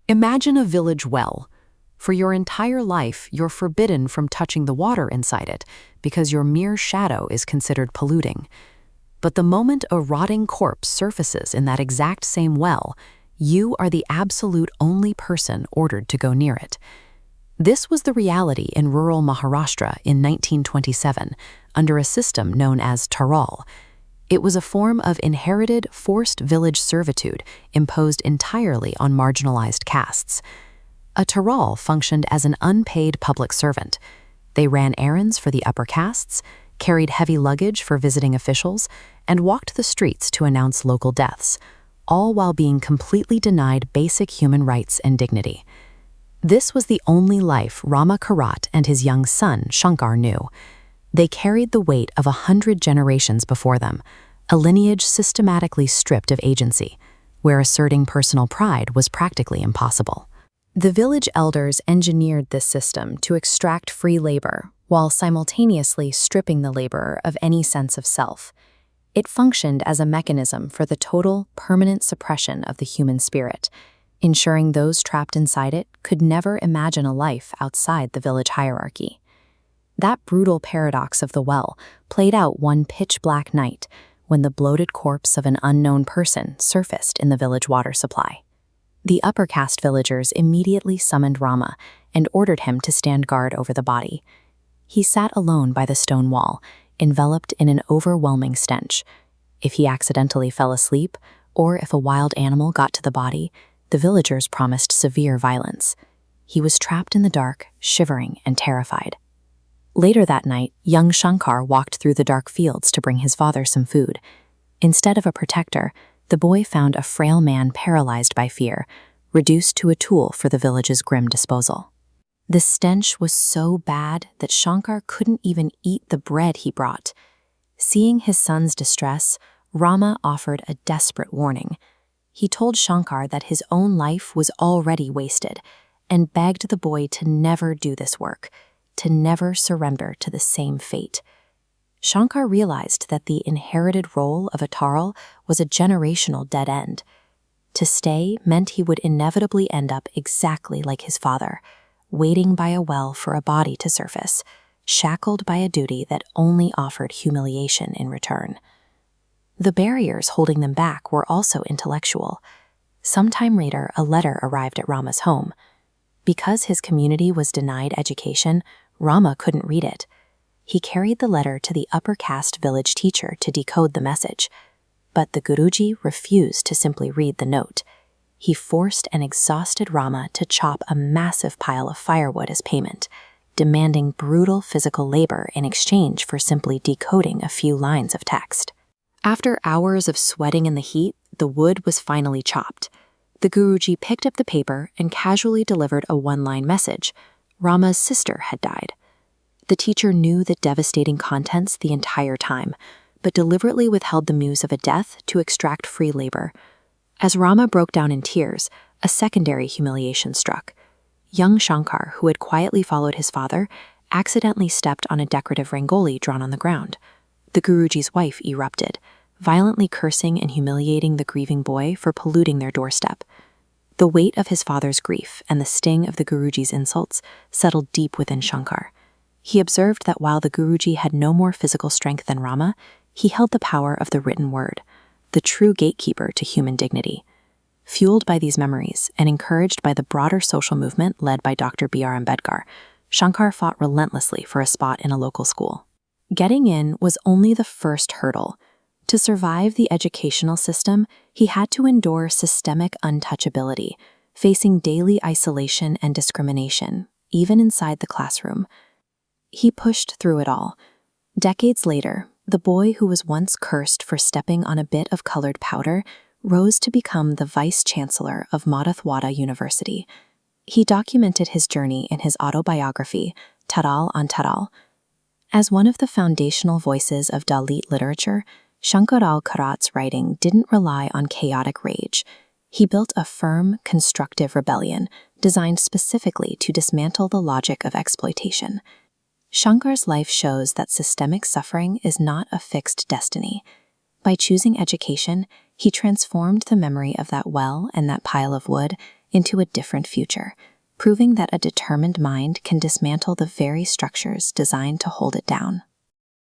Imagine a village well. For your entire life, you're forbidden from touching the water inside it because your mere shadow is considered polluting. But the moment a rotting corpse surfaces in that exact same well, you are the absolute only person ordered to go near it. This was the reality in rural Maharashtra in 1927, under a system known as Taral. It was a form of inherited, forced village servitude imposed entirely on marginalized castes. A Taral functioned as an unpaid public servant. They ran errands for the upper castes, carried heavy luggage for visiting officials, and walked the streets to announce local deaths, all while being completely denied basic human rights and dignity. This was the only life Rama Kharat and his young son, Shankar, knew. They carried the weight of 100 generations before them, a lineage systematically stripped of agency, where asserting personal pride was practically impossible. The village elders engineered this system to extract free labor, while simultaneously stripping the laborer of any sense of self. It functioned as a mechanism for the total, permanent suppression of the human spirit, ensuring those trapped inside it could never imagine a life outside the village hierarchy. That brutal paradox of the well played out one pitch-black night when the bloated corpse of an unknown person surfaced in the village water supply. The upper caste villagers immediately summoned Rama and ordered him to stand guard over the body. He sat alone by the stone wall, enveloped in an overwhelming stench. If he accidentally fell asleep, or if a wild animal got to the body, the villagers promised severe violence. He was trapped in the dark, shivering and terrified. Later that night, young Shankar walked through the dark fields to bring his father some food. Instead of a protector, the boy found a frail man paralyzed by fear, reduced to a tool for the village's grim disposal. The stench was so bad that Shankar couldn't even eat the bread he brought. Seeing his son's distress, Rama offered a desperate warning. He told Shankar that his own life was already wasted, and begged the boy to never do this work, to never surrender to the same fate. Shankar realized that the inherited role of a Taral was a generational dead end. To stay meant he would inevitably end up exactly like his father, waiting by a well for a body to surface, shackled by a duty that only offered humiliation in return. The barriers holding them back were also intellectual. Sometime later, a letter arrived at Rama's home. Because his community was denied education, Rama couldn't read it. He carried the letter to the upper caste village teacher to decode the message, but the Guruji refused to simply read the note. He forced and exhausted Rama to chop a massive pile of firewood as payment, demanding brutal physical labor in exchange for simply decoding a few lines of text. After hours of sweating in the heat, the wood was finally chopped. The Guruji picked up the paper and casually delivered a one-line message. Rama's sister had died. The teacher knew the devastating contents the entire time, but deliberately withheld the news of a death to extract free labor. As Rama broke down in tears, a secondary humiliation struck. Young Shankar, who had quietly followed his father, accidentally stepped on a decorative rangoli drawn on the ground. The Guruji's wife erupted, violently cursing and humiliating the grieving boy for polluting their doorstep. The weight of his father's grief and the sting of the Guruji's insults settled deep within Shankar. He observed that while the Guruji had no more physical strength than Rama, he held the power of the written word, the true gatekeeper to human dignity. Fueled by these memories and encouraged by the broader social movement led by Dr. B.R. Ambedkar, Shankar fought relentlessly for a spot in a local school. Getting in was only the first hurdle. To survive the educational system, he had to endure systemic untouchability, facing daily isolation and discrimination, even inside the classroom. He pushed through it all. Decades later, the boy who was once cursed for stepping on a bit of colored powder rose to become the Vice-Chancellor of Marathwada University. He documented his journey in his autobiography, Taral Antaral. As one of the foundational voices of Dalit literature, Shankarrao Kharat's writing didn't rely on chaotic rage. He built a firm, constructive rebellion designed specifically to dismantle the logic of exploitation. Shankar's life shows that systemic suffering is not a fixed destiny. By choosing education, he transformed the memory of that well and that pile of wood into a different future, proving that a determined mind can dismantle the very structures designed to hold it down.